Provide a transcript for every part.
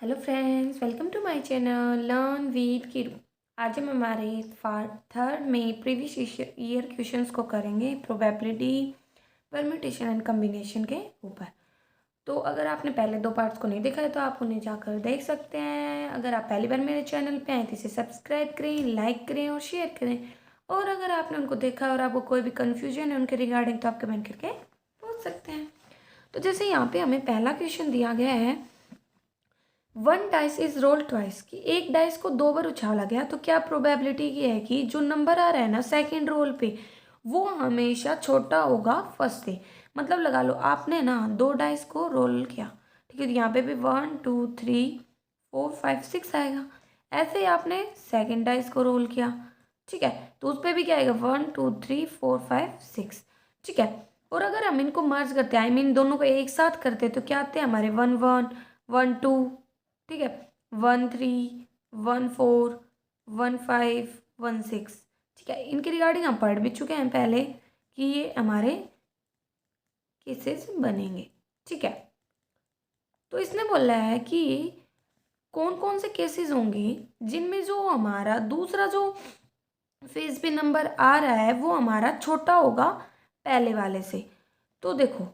Hello friends, welcome to my channel learn with Kiru. आज हम हमारे थर्ड में प्रीवियस ईयर क्वेश्चंस को करेंगे प्रोबेबिलिटी, परम्यूटेशन एंड कम्बिनेशन के ऊपर। तो अगर आपने पहले दो पार्ट्स को नहीं देखा है तो आप उन्हें जाकर देख सकते हैं। अगर आप पहली बार मेरे चैनल पे आए तो इसे सब्सक्राइब करें, लाइक करें और शेयर करें। और अगर आपने उनको देखा और आपको कोई भी कन्फ्यूजन है उनके रिगार्डिंग तो आप कमेंट करके पूछ सकते हैं। तो जैसे यहाँ पे हमें पहला क्वेश्चन दिया गया है, one dice is role twice, कि एक डाइस को दो बार उछाला गया तो क्या प्रोबेबिलिटी की है कि जो नंबर आ रहा है ना सेकंड रोल पे वो हमेशा छोटा होगा फर्स्ट से। मतलब लगा लो आपने ना दो डाइस को रोल किया, ठीक है, तो यहाँ पे भी 1 2 3 4 5 6 आएगा। ऐसे ही आपने सेकंड डाइस को रोल किया, ठीक है, तो उस पर भी क्या आएगा 1 2 3 4 5 6, ठीक है। और अगर हम इनको मर्ज करते हैं, आई मीन दोनों को एक साथ करते हैं, तो क्या आते हैं हमारे 1 1 1 2, ठीक है, 1 3 1 4 1 5 1 6, ठीक है। इनके रिगार्डिंग हम पढ़ भी चुके हैं पहले कि ये हमारे केसेस बनेंगे, ठीक है। तो इसने बोला है कि कौन कौन से केसेस होंगे जिनमें जो हमारा दूसरा जो फेज पे नंबर आ रहा है वो हमारा छोटा होगा पहले वाले से। तो देखो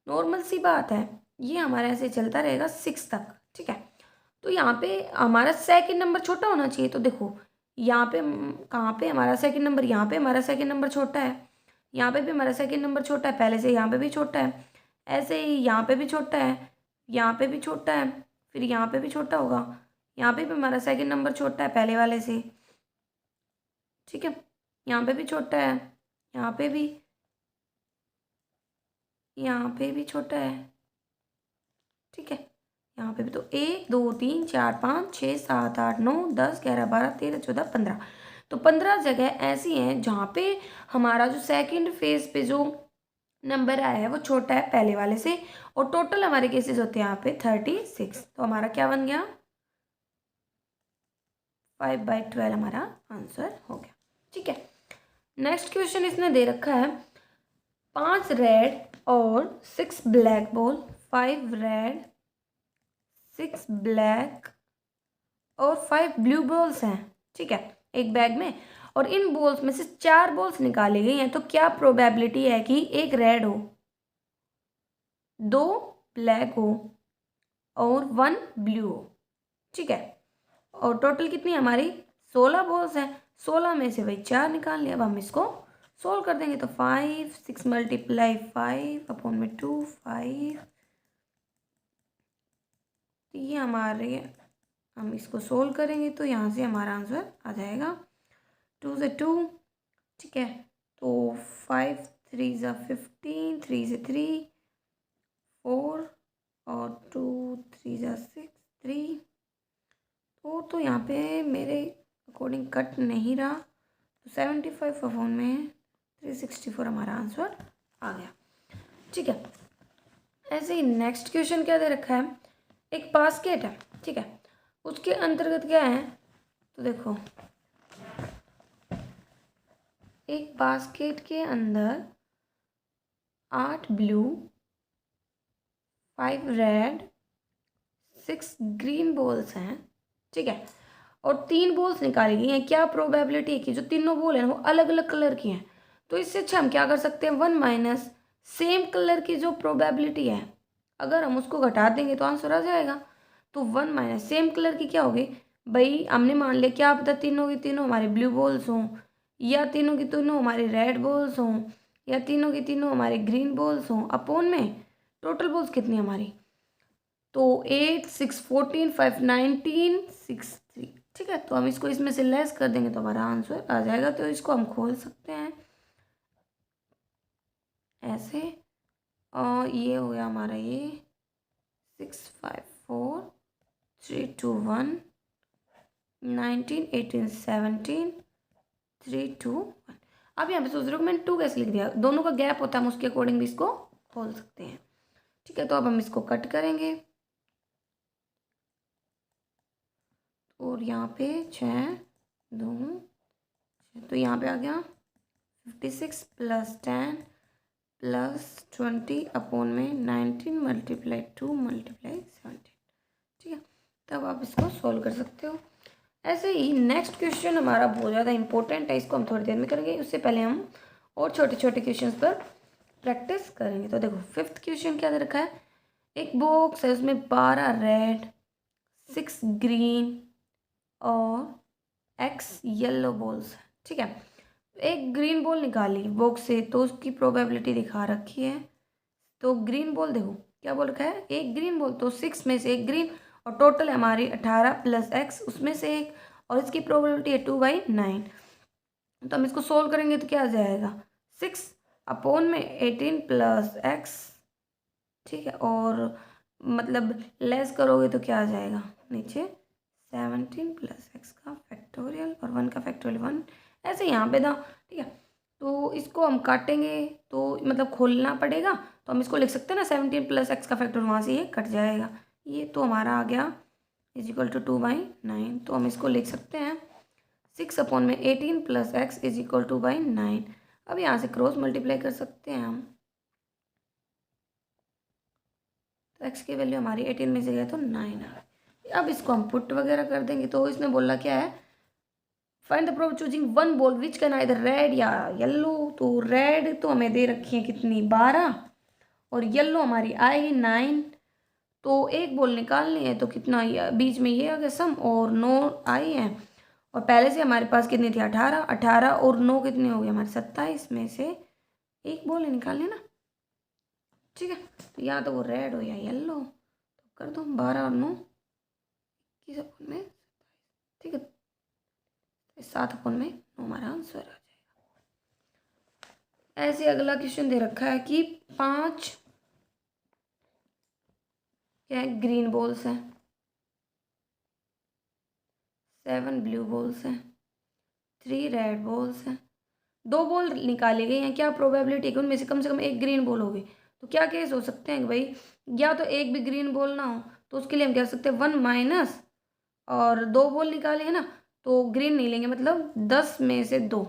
नॉर्मल सी बात है, ये हमारा ऐसे चलता रहेगा 6 तक, ठीक है। तो यहाँ पे हमारा सेकंड नंबर छोटा होना चाहिए। तो देखो यहाँ पे कहाँ पे हमारा सेकंड नंबर, यहाँ पे हमारा सेकंड नंबर छोटा है, यहाँ पे भी हमारा सेकंड नंबर छोटा है पहले से, यहाँ पे भी छोटा है, ऐसे ही यहाँ पे भी छोटा है, यहाँ पे भी छोटा है, फिर यहाँ पे भी छोटा होगा, यहाँ पे भी हमारा सेकंड नंबर छोटा है पहले वाले से, ठीक है, यहाँ पे भी छोटा है, यहाँ पे भी, यहाँ पे भी छोटा है, ठीक है, यहाँ पे भी। तो 1 2 3 4 5 6 7 8 9 10 11 12 13 14 15, तो 15 जगह ऐसी हैं जहाँ पे हमारा जो सेकंड फेज पे जो नंबर आया है वो छोटा है पहले वाले से। और टोटल हमारे केसेस होते हैं यहाँ पे 36। तो हमारा क्या बन गया 5/12 हमारा आंसर हो गया, ठीक है। नेक्स्ट क्वेश्चन इसने दे रखा है 5 रेड और 6 ब्लैक बॉल, 5 रेड 6 ब्लैक और 5 ब्लू बॉल्स हैं, ठीक है, एक बैग में। और इन बॉल्स में से 4 बॉल्स निकाली गई हैं, तो क्या प्रोबेबिलिटी है कि एक रेड हो, 2 ब्लैक हो और 1 ब्लू हो, ठीक है। और टोटल कितनी हमारी 16 बॉल्स हैं, 16 में से वही 4 निकाल लिया। अब हम इसको सोल्व कर देंगे। तो 5 6 × 5 अपॉन में 2 5, तो ये हमारे, हम इसको सोल्व करेंगे तो यहाँ से हमारा आंसर आ जाएगा 2 से 2, ठीक है। तो 5 3 ज़ा 15, 3 से 3 4 और 2 3 ज़ा 6 3। तो यहाँ पे मेरे अकॉर्डिंग कट नहीं रहा, तो 75 अपॉन में 364 हमारा आंसर आ गया, ठीक है। ऐसे ही नेक्स्ट क्वेश्चन क्या दे रखा है, एक बास्केट है, ठीक है, उसके अंतर्गत क्या है, तो देखो एक बास्केट के अंदर 8 ब्लू 5 रेड 6 ग्रीन बॉल्स हैं, ठीक है। और 3 बॉल्स निकाली गई हैं। क्या प्रोबेबिलिटी है कि जो तीनों बॉल हैं वो अलग अलग कलर की हैं। तो इससे अच्छा हम क्या कर सकते हैं, 1 माइनस सेम कलर की जो प्रोबेबिलिटी है अगर हम उसको घटा देंगे तो आंसर आ जाएगा। तो 1 माइनस सेम कलर की क्या होगी, भाई हमने मान लिया क्या पता तीनों की तीनों हमारे ब्लू बॉल्स हों, या तीनों की तीनों हमारे रेड बॉल्स हों, या तीनों की तीनों हमारे ग्रीन बॉल्स हों, अपॉन में टोटल बॉल्स कितनी हमारी, तो 8 6 14 5 19 6 3, ठीक है। तो हम इसको इसमें से लेस कर देंगे तो हमारा आंसर आ जाएगा। तो इसको हम खोल सकते हैं ऐसे, और ये हो गया हमारा ये 6 5 4 3 2 1 19 18 17 3 2 1। अब यहाँ पे सोच रहे हो मैंने 2 कैसे लिख दिया, दोनों का गैप होता है, हम उसके अकॉर्डिंग भी इसको खोल सकते हैं, ठीक है। तो अब हम इसको कट करेंगे और यहाँ पे 6 2 6, तो यहाँ पे आ गया 56 + 10 + 20 अपॉन में 19 × 2 × 17, ठीक है। तब आप इसको सोल्व कर सकते हो। ऐसे ही नेक्स्ट क्वेश्चन हमारा बहुत ज़्यादा इंपॉर्टेंट है, इसको हम थोड़ी देर में करेंगे। उससे पहले हम और छोटे छोटे क्वेश्चंस पर प्रैक्टिस करेंगे। तो देखो फिफ्थ क्वेश्चन क्या दे रखा है, एक बॉक्स है उसमें 12 रेड 6 ग्रीन और x येलो बॉल्स है। ठीक है, एक ग्रीन बॉल निकाली बॉक्स से तो उसकी प्रोबेबिलिटी दिखा रखी है। तो ग्रीन बॉल देखो क्या बोल रखा है, एक ग्रीन बॉल, तो 6 में से एक ग्रीन और टोटल है हमारी 18 प्लस x उसमें से एक, और इसकी प्रोबेबिलिटी है 2/9। तो हम इसको सोल्व करेंगे तो क्या आ जाएगा, 6/18 प्लस x। ठीक है, और मतलब लेस करोगे तो क्या आ जाएगा नीचे 17 प्लस x का फैक्टोरियल और 1 का फैक्टोरियल 1, ऐसे यहाँ पे था। ठीक है, तो इसको हम काटेंगे तो मतलब खोलना पड़ेगा, तो हम इसको लिख सकते हैं ना 17 प्लस x का फैक्टर, वहाँ से ये कट जाएगा। ये तो हमारा आ गया = 2/9। तो हम इसको लिख सकते हैं 6/18 प्लस x = 2/9। अब यहाँ से क्रॉस मल्टीप्लाई कर सकते हैं हम, तो x की वैल्यू हमारी 18 में से गया तो 9 आ गई। अब इसको हम पुट वगैरह कर देंगे। तो इसने बोला क्या है, find the probability choosing one ball which can either red या येलो। तो रेड तो हमें दे रखी है कितनी 12 और येलो हमारी आएगी 9। तो एक बॉल निकालनी है तो कितना बीच में ये आ गया सम, और 9 आई है, और पहले से हमारे पास कितनी थी 18, 18 और 9 कितने हो गए हमारे 27 में से एक बॉल निकालनी ना। ठीक है, तो या तो वो रेड हो या येलो, तो कर दो 12 और 9 21 में। ठीक है, 7 में 9 हमारा आंसर आ जाएगा। ऐसे अगला क्वेश्चन दे रखा है कि 5 क्या है ग्रीन बॉल्स हैं, 7 ब्लू बॉल्स हैं, 3 रेड बॉल्स हैं, 2 बॉल निकाली गई हैं। क्या प्रोबेबिलिटी है कि उनमें से कम एक ग्रीन बॉल होगी। तो क्या केस हो सकते हैं भाई, या तो एक भी ग्रीन बॉल ना हो, तो उसके लिए हम कह सकते हैं 1 माइनस, और 2 बॉल निकाले हैं ना तो ग्रीन नहीं लेंगे, मतलब 10 में से 2,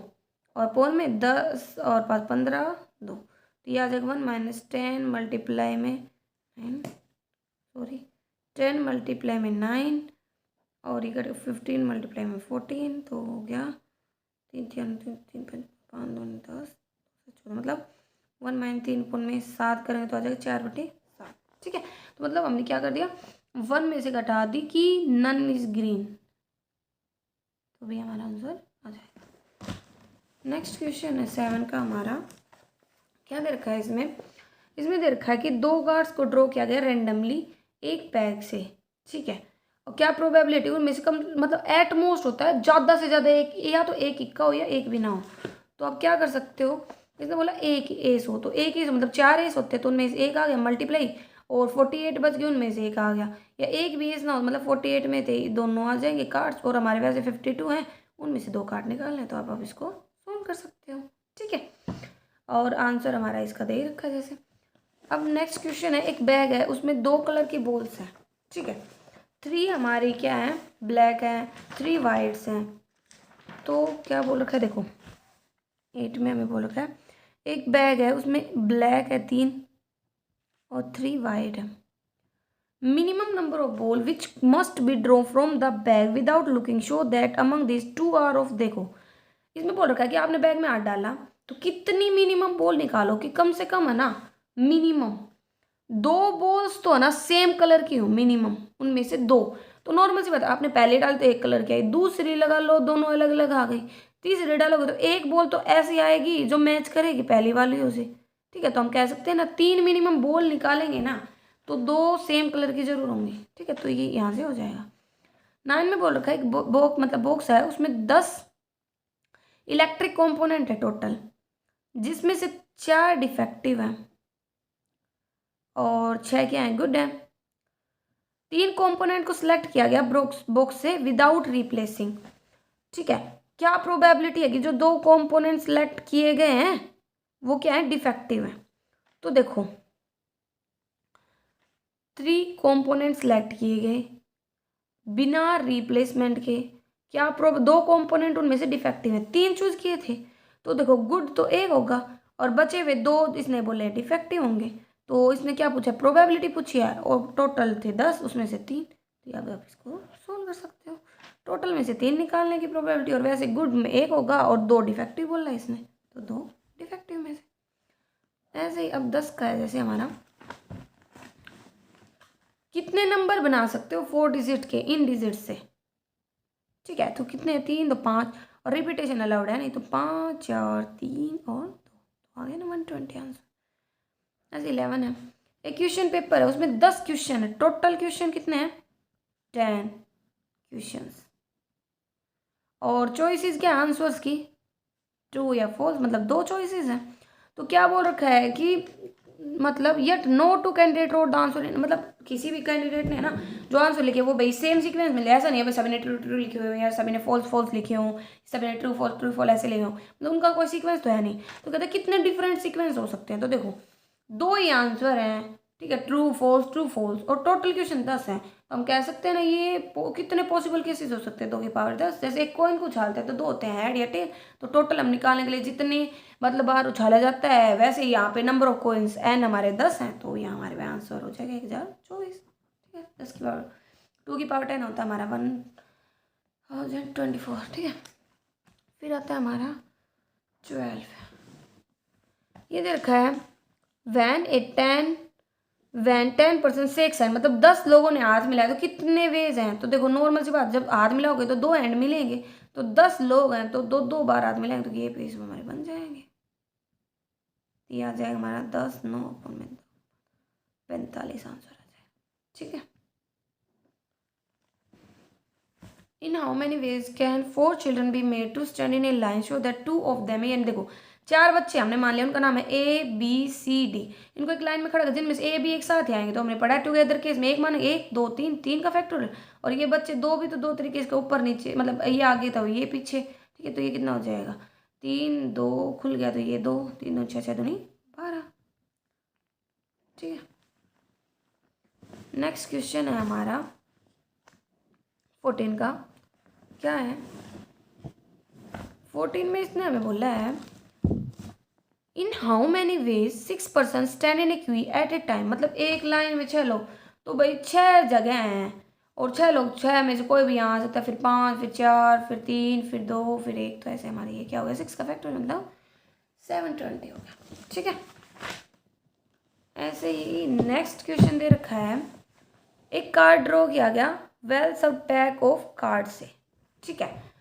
और पोल में 10 और 5 15 2, तो ये आ जाएगा 1 - 10 मल्टीप्लाई में 9, सॉरी 10 मल्टीप्लाई में 9, और ये 15 मल्टीप्लाई में 14, तो हो गया 3 3 3 5 2 10 14, मतलब 1 - 3 में 7 करेंगे तो आ जाएगा 4/7। ठीक है, तो मतलब हमने क्या कर दिया 1 में से घटा दी कि नन इज ग्रीन, तो भी हमारा आंसर आ जाएगा। नेक्स्ट क्वेश्चन है 7 का हमारा, क्या दे रखा है इसमें दे रखा है कि 2 कार्ड्स को ड्रॉ किया गया रेंडमली एक पैक से। ठीक है, और क्या प्रोबेबिलिटी उनमें से कम, मतलब एट मोस्ट होता है ज़्यादा से ज़्यादा एक, या तो एक इक्का हो या एक भी ना हो। तो आप क्या कर सकते हो, इसने बोला एक एस हो, तो एक एस मतलब 4 एस होते हैं, तो उनमें से एक आ गया मल्टीप्लाई, और 48 बच गए उनमें से एक आ गया, या एक भी एस ना हो मतलब 48 में थे दोनों आ जाएंगे कार्ड्स, और हमारे वैसे 52 हैं, उनमें से 2 कार्ड निकालने हैं, तो आप इसको सोल्व कर सकते हो। ठीक है, और आंसर हमारा इसका दे रखा है जैसे। अब नेक्स्ट क्वेश्चन है, एक बैग है उसमें 2 कलर की बॉल्स हैं। ठीक है, 3 हमारी क्या है ब्लैक है, 3 वाइट्स हैं। तो क्या बोल रखा है देखो 8 में हमें बोल रखा है एक बैग है उसमें ब्लैक है 3 और 3 वाइट है। Minimum number of ball which must be draw from the bag without looking so that among this 2 are of, देखो इसमें बोल रखा है कि आपने बैग में हाथ डाला तो कितनी मिनिमम बॉल निकालो, कि कम से कम है ना मिनिमम 2 बॉल्स तो है ना सेम कलर की हो मिनिमम, उनमें से 2। तो नॉर्मल सी बात है, आपने पहले डाली तो एक कलर की आई, दूसरी लगा लो दोनों अलग अलग आ गई, तीसरी डालोगे तो एक बॉल तो ऐसी आएगी जो मैच करेगी पहली वाली से। ठीक है, तो हम कह सकते हैं ना 3 मिनिमम बॉल निकालेंगे ना तो 2 सेम कलर की जरूर होंगी। ठीक है, तो ये यहाँ से हो जाएगा। 9 में बोल रखा है एक बॉक्स है उसमें 10 इलेक्ट्रिक कंपोनेंट है टोटल, जिसमें से 4 डिफेक्टिव हैं और 6 क्या है गुड है। 3 कंपोनेंट को सिलेक्ट किया गया बॉक्स से विदाउट रिप्लेसिंग। ठीक है, क्या प्रोबेबिलिटी है कि जो 2 कंपोनेंट सिलेक्ट किए गए हैं वो क्या है डिफेक्टिव है। तो देखो 3 कंपोनेंट सिलेक्ट किए गए बिना रिप्लेसमेंट के, क्या 2 कंपोनेंट उनमें से डिफेक्टिव है, 3 चूज किए थे, तो देखो गुड तो एक होगा और बचे हुए 2 इसने बोले डिफेक्टिव होंगे। तो इसने क्या पूछा प्रोबेबिलिटी पूछी है, और टोटल थे 10 उसमें से 3, तो अब आप इसको सोल्व कर सकते हो। टोटल में से 3 निकालने की प्रोबेबिलिटी, और वैसे गुड में 1 होगा और 2 डिफेक्टिव बोला है इसने, तो 2 डिफेक्टिव में से। ऐसे ही अब 10 का है, जैसे हमारा कितने नंबर बना सकते हो 4 डिजिट के इन डिजिट से, ठीक है। तो कितने, 3 तो 5, और रिपीटेशन अलाउड है नहीं, तो 5 4 3 और 2, तो आ गया ना 120 आंसर। ऐसे 11 है, एक क्वेश्चन पेपर है उसमें 10 क्वेश्चन है, टोटल क्वेश्चन कितने हैं 10 क्वेश्चंस, और चॉइसेस क्या आंसर्स की, ट्रू या फॉल्स, मतलब 2 चॉइसेस हैं। तो क्या बोल रखा है कि मतलब yet no two candidate wrote the answer, मतलब किसी भी कैंडिडेट ने ना जो आंसर लिखे वो भाई सेम सीक्वेंस में, ऐसा नहीं है भाई सभी ने ट्रू ट्रू लिखे हुए या सभी ने फॉल्स फॉल्स लिखे हों, सभी ने ट्रू फॉल्स ऐसे लिखे हों, मतलब उनका कोई सीक्वेंस तो है नहीं। तो कहते हैं कितने डिफरेंट सीक्वेंस हो सकते हैं, तो देखो 2 ही आंसर हैं, ठीक है, ट्रू फॉल्स, और टोटल क्वेश्चन 10 है, तो हम कह सकते हैं ना ये कितने पॉसिबल केसेस हो सकते हैं 2 की पावर 10। जैसे एक कॉइन को उछालते हैं तो 2 होते हैं, हेड या टेल, तो टोटल हम निकालने के लिए जितनी मतलब बाहर उछाला जाता है, वैसे ही यहाँ पे नंबर ऑफ कॉइन्स एन हमारे 10 हैं, तो यहाँ हमारे पे आंसर हो जाएगा 1024, ठीक है। 10 की पावर 2 की पावर 10 होता है हमारा 1024, ठीक है। फिर आता है हमारा 12, ये दे रखा है वैन 10% से एक साइड, मतलब 10 लोगों ने हाथ मिलाया तो कितने वेज हैं, तो देखो नॉर्मल सी बात, जब हाथ मिलाओगे तो 2 हैंड मिलेंगे, तो 10 लोग हैं तो 2 बार हाथ मिलाएंगे, तो ये पेज हमारे बन जाएंगे। ये आ जाएगा हमारा 10 9 में 45 आंसर आ जाएगा, ठीक है। In how many ways can 4 children be made to stand in a line so that 2 of them, यानी देखो 4 बच्चे हमने मान लिया, उनका नाम है ए बी सी डी, इनको एक लाइन में खड़ा कर, जिनमें से ए बी एक साथ ही आएंगे, तो हमने पढ़ा टुगेदर केस में एक माने 1 2 3 3 का फैक्टोरियल, और ये बच्चे 2 भी तो 2 तरीके इसके ऊपर नीचे, मतलब ये आगे था ये पीछे, ठीक है। तो ये कितना हो जाएगा 3 2 खुल गया, तो ये 2 3 2 6 6 2 12, ठीक है। नेक्स्ट क्वेश्चन है हमारा 14 का, क्या है 14 में इसने हमें बोला है in how many ways 6 person stand in a queue at a time, मतलब एक लाइन में 6 लोग, तो भाई 6 जगह हैं और 6 लोग, 6 में से कोई भी यहाँ आ सकता है, फिर 5 फिर 4 फिर 3 फिर 2 फिर 1, तो ऐसे हमारे ये क्या हो गया 6 का फैक्टर मतलब 720 हो गया, ठीक है। ऐसे ही नेक्स्ट क्वेश्चन दे रखा है एक कार्ड ड्रॉ किया गया वेल सब पैक ऑफ कार्ड से, ठीक है।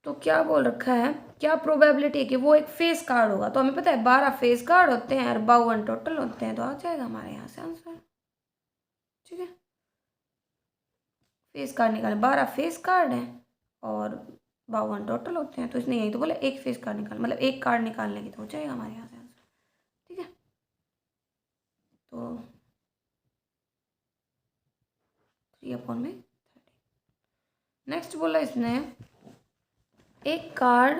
तो क्या बोल रखा है, क्या प्रोबेबिलिटी है कि वो एक फेस कार्ड होगा, तो हमें पता है 12 फेस कार्ड होते हैं और 52 टोटल होते हैं, तो आ जाएगा हमारे यहाँ से आंसर, ठीक है। फेस कार्ड निकाले, 12 फेस कार्ड हैं और 52 टोटल होते हैं, तो इसने यही तो बोला एक फेस कार्ड निकाल, मतलब एक कार्ड निकालने की, तो हो जाएगा हमारे यहाँ से आंसर, ठीक है। तो 3/30। नेक्स्ट बोला इसने एक कार्ड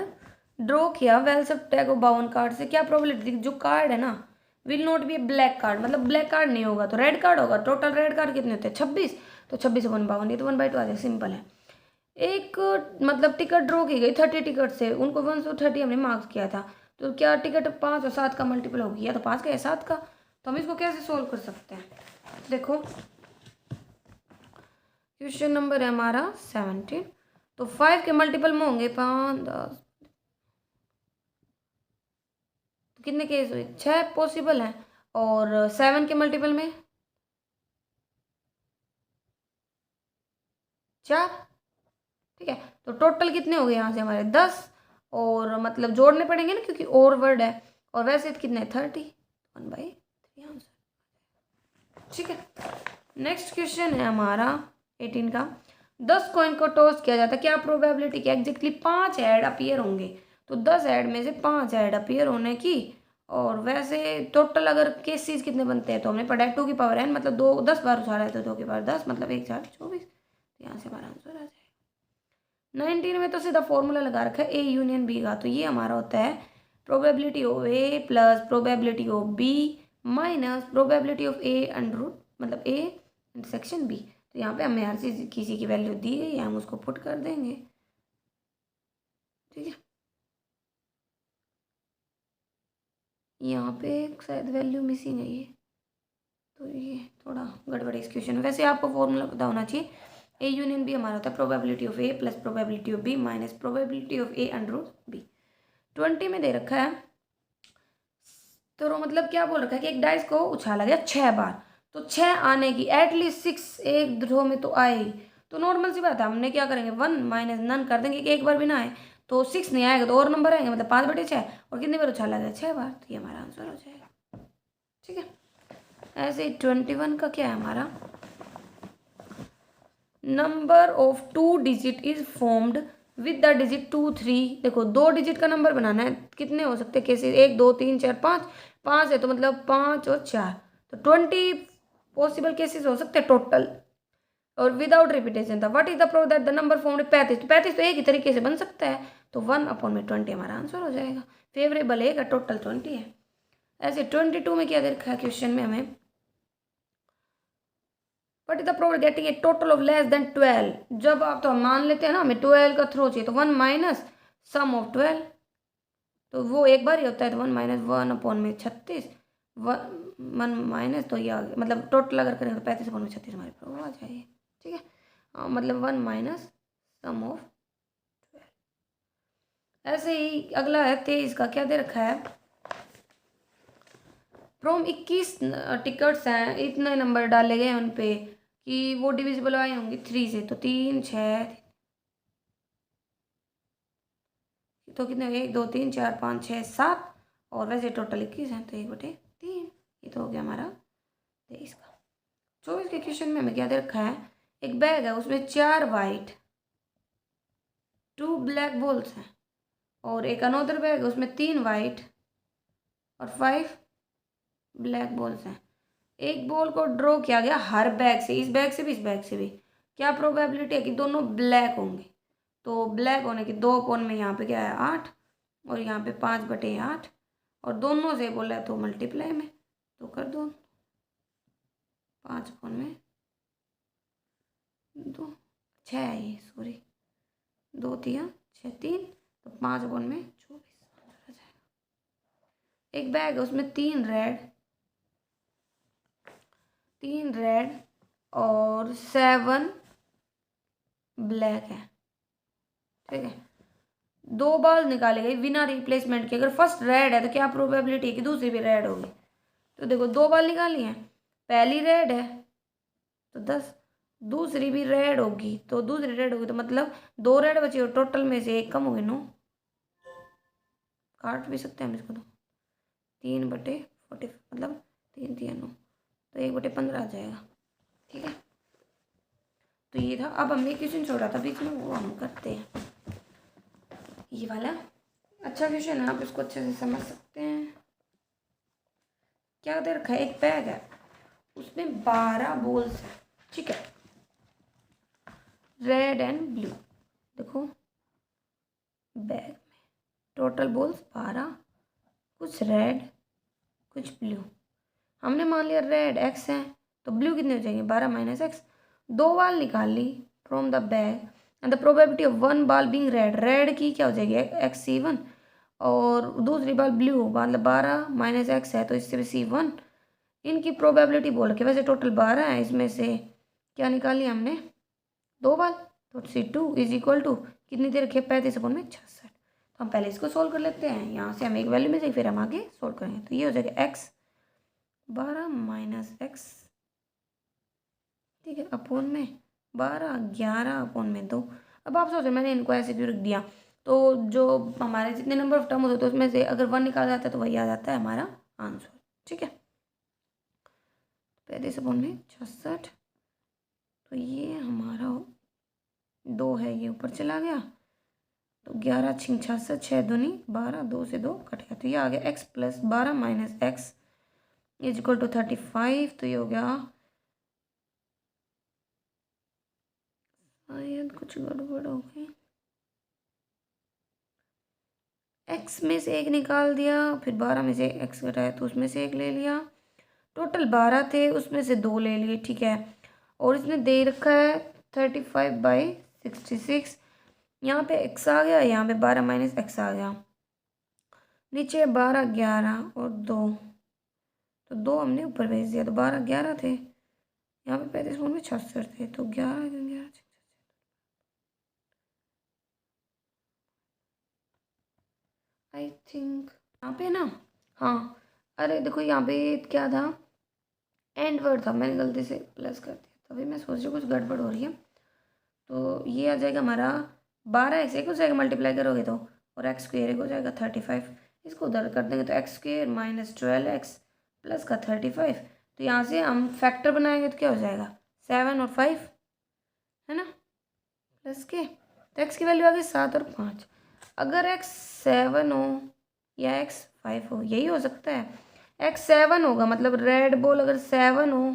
ड्रॉ किया वेल सब टैग 52 कार्ड से, क्या प्रोबेबिलिटी, जो कार्ड है ना will not be A black card, मतलब ब्लैक कार्ड नहीं होगा तो रेड कार्ड होगा, टोटल रेड कार्ड कितने होते हैं 26, तो 26/52, ये तो 1/2 आ जाए, सिंपल है। एक मतलब टिकट ड्रॉ की गई 30 टिकट से, उनको 1 से 30 हमने मार्क्स किया था, तो क्या टिकट 5 और 7 का मल्टीपल होगी, या तो 5 का या 7 का, तो हम इसको कैसे सोल्व कर सकते हैं, देखो क्वेश्चन नंबर है हमारा 17, तो 5 के मल्टीपल में होंगे 5 10, तो कितने केस हुए 6 पॉसिबल हैं, और 7 के मल्टीपल में 4, ठीक है। तो टोटल कितने हो गए यहाँ से हमारे 10, और मतलब जोड़ने पड़ेंगे ना क्योंकि और वर्ड है, और वैसे तो कितने 30, 1/3 आंसर, ठीक है। नेक्स्ट क्वेश्चन है हमारा 18 का, 10 कॉइन को टॉस किया जाता है, क्या प्रोबेबिलिटी की एग्जैक्टली 5 ऐड अपीयर होंगे, तो 10 ऐड में से 5 ऐड अपीयर होने की, और वैसे टोटल अगर केसेस कितने बनते हैं तो हमने पढ़ा है 2 की पावर n, मतलब 2 10 बार उछाला है तो 2 की पावर 10, मतलब 1 4 24, तो यहाँ से हमारा आंसर आ जाएगा। 19 में तो सीधा फॉर्मूला लगा रखा है ए यूनियन बी का, तो ये हमारा होता है probability of A plus probability of B minus probability of A under root, मतलब ए इंटरसेक्शन बी, तो यहाँ पे हमें हर चीज़ किसी की वैल्यू दी गई है, हम उसको पुट कर देंगे, ठीक है। यहाँ पे शायद वैल्यू मिसिंग है ये, तो ये थोड़ा गड़बड़ है इस क्वेश्चन में। वैसे आपको फॉर्मूला पता होना चाहिए, ए यूनियन बी हमारा होता है probability of A plus probability of B minus probability of A under root B. 20 में दे रखा है, तो मतलब क्या बोल रखा है कि एक डाइस को उछाला गया 6 बार, तो 6 आने की एटलीस्ट 6 एक ड्रॉ में तो आए ही। तो नॉर्मल सी बात है, हमने क्या करेंगे 1 माइनस नन कर देंगे कि एक बार भी ना आए, तो 6 नहीं आएगा तो और नंबर आएंगे, मतलब 5/6। और कितनी बार उछाला गया 6 बार, तो ये हमारा आंसर हो जाएगा। ठीक है, ऐसे 21 का क्या है हमारा, number of 2 digit is formed with the digit 2 3। देखो 2 डिजिट का नंबर बनाना है, कितने हो सकते हैं केसेस, 1 2 3 4 5, 5 है तो मतलब 5 और 4, तो 20 पॉसिबल केसेस हो सकते हैं टोटल, और विदाउट रिपीटेशन था। What is the proof that the number formed 35, तो 35 तो एक ही तरीके से बन सकता है, तो 1/20 हमारा आंसर हो जाएगा। फेवरेबल है, टोटल 20 है। ऐसे 22 में क्या दे रखा है क्वेश्चन में हमें, what is the proof getting a total of less than 12। जब आप तो मान लेते हैं ना हमें 12 का थ्रो चाहिए, तो 1 माइनस सम ऑफ 12, तो वो एक बार ही होता है, तो 1 माइनस 1/36, 1 माइनस, तो ये आ गया, मतलब टोटल अगर करें तो 35/36 हमारे प्रूफ आ जाएगी। ठीक है, मतलब 1 माइनस सम ऑफ 12। ऐसे ही अगला है 23 का, क्या दे रखा है, फ्रॉम 21 टिकट्स हैं, इतने नंबर डाले गए हैं उन पे कि वो डिविजिबल आई होंगी 3 से, तो 3 6, तो कितने, 1 2 3 4 5 6 7, और वैसे टोटल 21 हैं, तो 1/3, ये तो हो गया हमारा 23 का। 24 के क्वेश्चन में हमें क्या दे रखा है, एक बैग है उसमें 4 वाइट 2 ब्लैक बॉल्स हैं, और एक अनोदर बैग है उसमें 3 वाइट और 5 ब्लैक बॉल्स हैं। एक बॉल को ड्रॉ किया गया हर बैग से, इस बैग से भी इस बैग से भी, क्या प्रोबेबिलिटी है कि दोनों ब्लैक होंगे, तो ब्लैक होने की 2 कोण में यहाँ पे क्या है 8, और यहाँ पे 5/8, और दोनों से बोला है तो मल्टीप्लाई में, तो कर दो 5 कोण में 2 6 है ये, सॉरी 2 3 6 3, तो 5 कोण में 24 आ जाएगा। एक बैग है उसमें 3 रेड और 7 ब्लैक है। ठीक है, 2 बॉल निकाली गई बिना रिप्लेसमेंट के, अगर फर्स्ट रेड है तो क्या प्रोबेबिलिटी है कि दूसरी भी रेड होगी, तो देखो 2 बॉल निकाली हैं, पहली रेड है तो 10, दूसरी भी रेड होगी तो दूसरी रेड होगी, तो मतलब 2 रेड बची और टोटल में से 1 कम होगी 9, काट भी सकते हैं हम इसको, तो 3/40 मतलब 3 3 9, तो 1/15 आ जाएगा। ठीक है, तो ये था। अब हमने क्वेश्चन छोड़ा था बीच में, वो हम करते हैं, ये वाला अच्छा क्वेश्चन है, आप इसको अच्छे से समझ सकते हैं। क्या दे रखा है, एक बैग है उसमें 12 बॉल्स है, ठीक है, रेड एंड ब्लू। देखो बैग में टोटल बॉल्स 12, कुछ रेड कुछ ब्लू, हमने मान लिया रेड x है, तो ब्लू कितने हो जाएंगे 12 माइनस x। 2 बॉल निकाल ली from the bag and the probability of 1 ball being red की क्या हो जाएगी x(c1), और दूसरी बॉल ब्लू, मतलब 12 माइनस x है तो इससे भी c1, इनकी प्रोबेबिलिटी बोल रखी है। वैसे टोटल 12 है, इसमें से क्या निकाली हमने 2 बॉल, तो c2 इज इक्वल टू कितनी देर रखी है 35/66। तो हम पहले इसको सोल्व कर लेते हैं, यहाँ से हम एक वैल्यू में से फिर हम आगे सोल्व करेंगे, तो ये हो जाएगा x 12 माइनस x, ठीक है, अपोन में 12 11/2। अब आप सोचो मैंने इनको ऐसे क्यों रख दिया, तो जो हमारे जितने नंबर ऑफ टर्म होते हैं उसमें से अगर 1 निकाला जाता है तो वही आ जाता है हमारा आंसर। ठीक है, 35/66, तो ये हमारा 2 है, ये ऊपर चला गया, तो 11 6 66 6 दूनी 12, 2 से 2 कट गया, तो ये आ गया x plus 12 minus x is equal to 35। तो ये हो गया, शायद कुछ गड़बड़ हो गई, x में से 1 निकाल दिया, फिर 12 में से x घटाया तो उसमें से 1 ले लिया, टोटल 12 थे उसमें से 2 ले लिए। ठीक है, और इसमें दे रखा है 35/66, यहाँ पे x आ गया, यहाँ पे 12 माइनस x आ गया, नीचे 12 11 और 2, तो 2 हमने ऊपर भेज दिया, तो 12 11 थे। यहाँ पे 35 फोन में 66 थे, तो 11 11 आई थिंक यहाँ पे ना, हाँ अरे देखो यहाँ पे क्या था, एंड वर्ड था, मैंने गलती से प्लस कर दिया, तभी मैं सोच रही हूँ कुछ गड़बड़ हो रही है। तो ये आ जाएगा हमारा 12 एक हो जाएगा, मल्टीप्लाई करोगे तो, और एक्स स्क्वेयर एक हो जाएगा 35। इसको उधर कर देंगे तो x square minus 12x plus का 35। तो यहाँ से हम फैक्टर बनाएंगे तो क्या हो जाएगा 7 और 5 है ना, प्लस के, तो एक्स की वैल्यू आ गई 7 और 5। अगर एक्स 7 हो या एक्स 5 हो, यही हो सकता है। एक्स 7 होगा मतलब रेड बॉल अगर 7 हो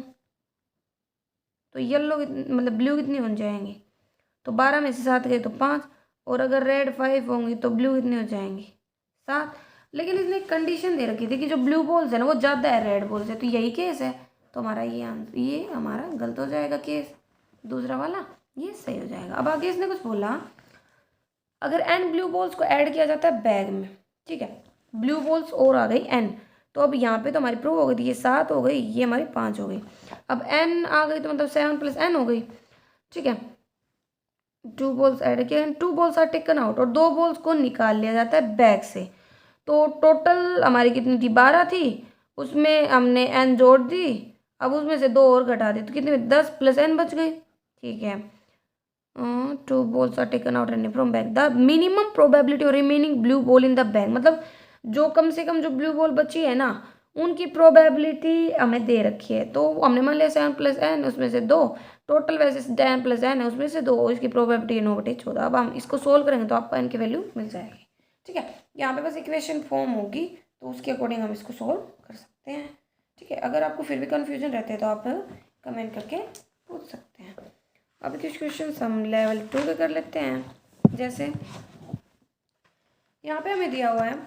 तो येलो मतलब ब्लू कितनी हो जाएंगी, तो 12 में से 7 गए तो 5, और अगर रेड 5 होंगी तो ब्लू कितनी हो जाएंगी 7। लेकिन इसने एक कंडीशन दे रखी थी कि जो ब्लू बॉल्स है ना वो ज़्यादा है रेड बॉल से, तो यही केस है। तो हमारा ये आंसर, ये हमारा गलत हो जाएगा केस, दूसरा वाला ये सही हो जाएगा। अब आगे इसने कुछ बोला, अगर n ब्लू बॉल्स को ऐड किया जाता है बैग में, ठीक है, ब्लू बॉल्स और आ गई n, तो अब यहाँ पे तो हमारी प्रूव हो गई थी, ये 7 हो गई, ये हमारी 5 हो गई। अब n आ गई तो मतलब 7 + n हो गई, ठीक है। 2 बॉल्स ऐड किए, 2 बॉल्स आर टेकन आउट, और 2 बॉल्स को निकाल लिया जाता है बैग से। तो टोटल हमारी कितनी थी 12 थी, उसमें हमने n जोड़ दी, अब उसमें से 2 और घटा दी, तो कितने 10 + n बच गई, ठीक है। 2 balls are taken out and from bag, the minimum probability of remaining blue ball in the bag, मतलब जो कम से कम जो ब्लू बॉल बची है ना उनकी प्रोबेबिलिटी हमें दे रखी है। तो हमने मान लिया 7 + n, उसमें से 2, टोटल वैसे 10 + n है, उसमें से 2, इसकी प्रोबेबिलिटी 9/14। अब हम इसको सोल्व करेंगे तो आपको n की वैल्यू मिल जाएगी, ठीक है। यहाँ पे बस इक्वेशन फॉर्म होगी तो उसके अकॉर्डिंग हम इसको सोल्व कर सकते हैं, ठीक है। अगर आपको फिर भी कन्फ्यूजन रहते हैं तो आप कमेंट करके पूछ सकते हैं। अब कुछ क्वेश्चन हम लेवल 2 के कर लेते हैं। जैसे यहाँ पे हमें दिया हुआ है,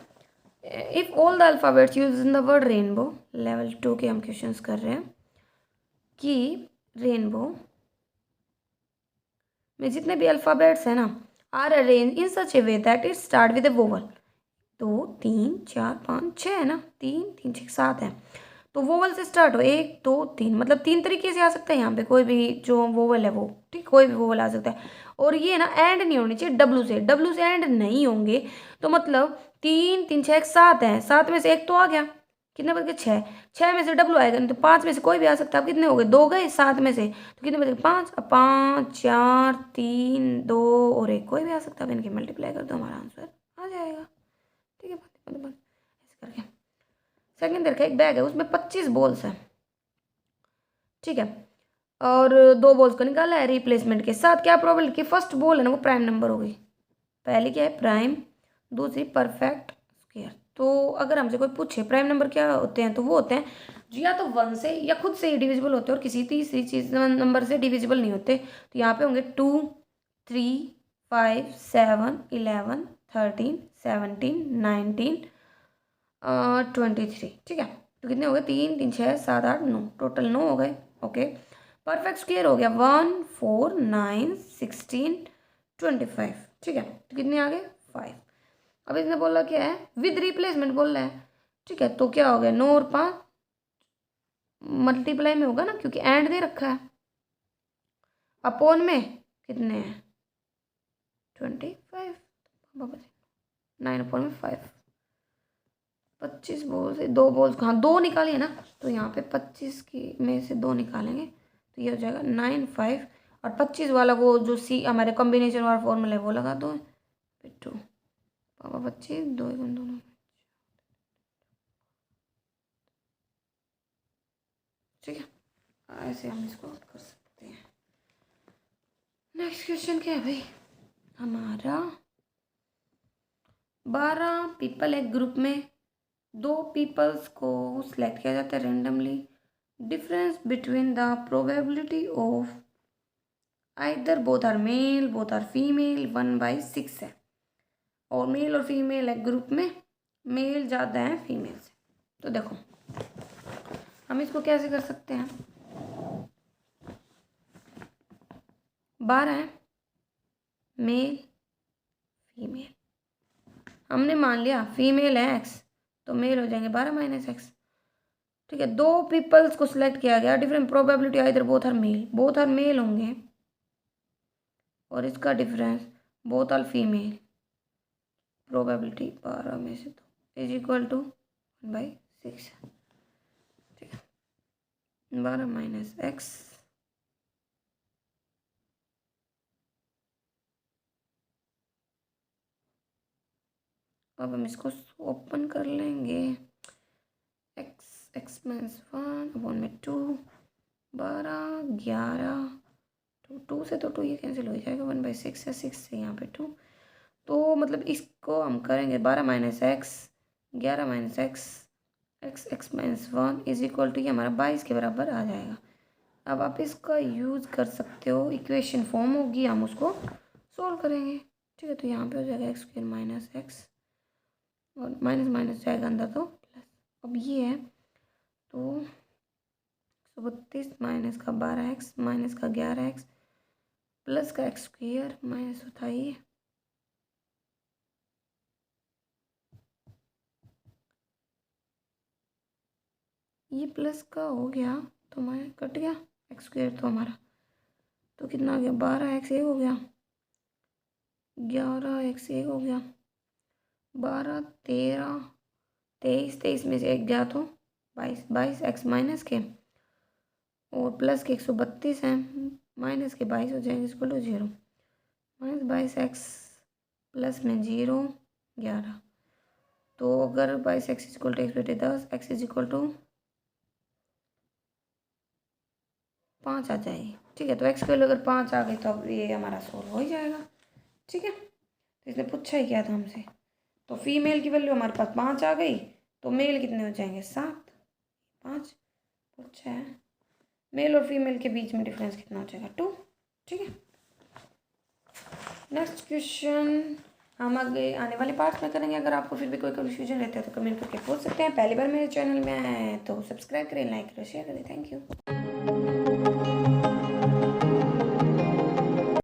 if all the alphabets use in the word rainbow, level 2 के हम क्वेश्चंस कर रहे हैं कि रेनबो में जितने भी अल्फ़ाबेट्स हैं ना are arrange in such a way that it start with a vowel. 2 3 4 5 6 है ना, 3 3 6 7 है, तो वोवल से स्टार्ट हो 1 2 3, मतलब 3 तरीके से आ सकता है यहाँ पे, कोई भी जो वोवल है वो, ठीक, कोई भी वोवल आ सकता है। और ये ना एंड नहीं होनी चाहिए डब्लू से एंड नहीं होंगे, तो मतलब 3 3 6 7 है, 7 में से एक तो आ गया, कितने बच गए 6, 6 में से डब्लू आएगा नहीं, तो 5 में से कोई भी आ सकता है। अब कितने हो गए 2 गए 7 में से, तो कितने बच गए 5, अब 5 4 3 2 और 1 कोई भी आ सकता है। अब इनके मल्टीप्लाई कर दो हमारा आंसर आ जाएगा, ठीक है। ऐसे करके सेकंड देखा, एक बैग है उसमें 25 बॉल्स हैं, ठीक है, और 2 बॉल्स को निकाला है रिप्लेसमेंट के साथ। क्या प्रोबेबिलिटी कि फर्स्ट बॉल है ना वो प्राइम नंबर होगी, पहली क्या है प्राइम, दूसरी परफेक्ट स्क्वायर। तो अगर हमसे कोई पूछे प्राइम नंबर क्या होते हैं, तो वो होते हैं जो या तो 1 से या खुद से ही डिविजिबल होते हैं और किसी तीसरी चीज नंबर से डिविजिबल नहीं होते। तो यहाँ पे होंगे 2 3 5 7 11 13 17 19 23, ठीक है। तो कितने हो गए 3 3 6 7 8 9, टोटल 9 हो गए, ओके। परफेक्ट स्क्वायर हो गया 1 4 9 16 25, ठीक है। तो कितने आ गए 5। अब इसने बोला क्या है विद रिप्लेसमेंट बोल रहा है, ठीक है। तो क्या हो गया 9 और 5 मल्टीप्लाई में होगा ना, क्योंकि एंड दे रखा है, अपॉन में कितने हैं 25, 9/5, 25 बॉल से 2 बॉल्स, हाँ 2 निकालिए ना, तो यहाँ पे 25 की में से 2 निकालेंगे तो ये हो जाएगा 9 5, और 25 वाला वो जो सी हमारे कॉम्बिनेशन वाला फॉर्मूला है वो लगा दो, फिर 2 पापा 25 2 दोनों, ठीक है। ऐसे हम इसको कर सकते हैं। नेक्स्ट क्वेश्चन क्या है भाई हमारा, 12 पीपल एक ग्रुप में, 2 पीपल्स को सिलेक्ट किया जाता है randomly, difference between the probability of either both are male both are female 1/6 है, और मेल और फीमेल एक ग्रुप में, मेल ज़्यादा है फीमेल से। तो देखो हम इसको कैसे कर सकते हैं, 12 है मेल फीमेल, हमने मान लिया फीमेल है x, तो मेल हो जाएंगे 12 - x, ठीक है, दो पीपल्स को सिलेक्ट किया गया, different probability either both are male होंगे, और इसका difference both are female, probability 12 में से 2 इज इक्वल टू 1/6। ठीक है, 12 माइनस एक्स अब हम इसको ओपन कर लेंगे, एक्स माइनस 1/2, 12, 11, 2 से तो 2 ये कैंसिल हो जाएगा, 1/6 है, 6 से यहाँ पे 2, तो मतलब इसको हम करेंगे 12 minus x, 11 minus x, x minus 1 is equal to, ये हमारा 22 के बराबर आ जाएगा। अब आप इसका यूज़ कर सकते हो, इक्वेशन फॉर्म होगी, हम उसको सोल्व करेंगे। ठीक है, तो यहाँ पे हो जाएगा एक्स स्क्वायर माइनस एक्स, और माइनस माइनस जाएगा अंदर तो प्लस। अब ये है तो 132 माइनस का 12x माइनस का 11x प्लस का एक्स स्क्वायर माइनस होता है ये प्लस का हो गया तो हमारे कट गया एक्स स्क्वायर, तो हमारा तो कितना आ गया, 12x एक हो गया, 11x एक हो गया, 12, 13, 23 में से एक गया तो 22 एक्स माइनस के और प्लस के 132 हैं, माइनस के 22 हो जाएंगे, इसको लो 0, माइनस 22x प्लस में 0, 11, तो अगर 22x equal to 10, x is equal to 5 आ जाएगी। ठीक है, तो x की वैल्यू अगर 5 आ गई तो अब ये हमारा सोल्व हो ही जाएगा। ठीक है, तो इसने पूछा ही क्या था हमसे, तो फीमेल की वैल्यू हमारे पास 5 आ गई, तो मेल कितने हो जाएंगे 7, 5 पूछा है, मेल और फीमेल के बीच में डिफरेंस कितना हो जाएगा 2। ठीक है, नेक्स्ट क्वेश्चन हम आगे आने वाले पार्ट में करेंगे। अगर आपको फिर भी कोई कन्फ्यूजन रहता है तो कमेंट करके पूछ सकते हैं। पहली बार मेरे चैनल में आए हैं तो सब्सक्राइब करें, लाइक करें, शेयर करें। Thank you.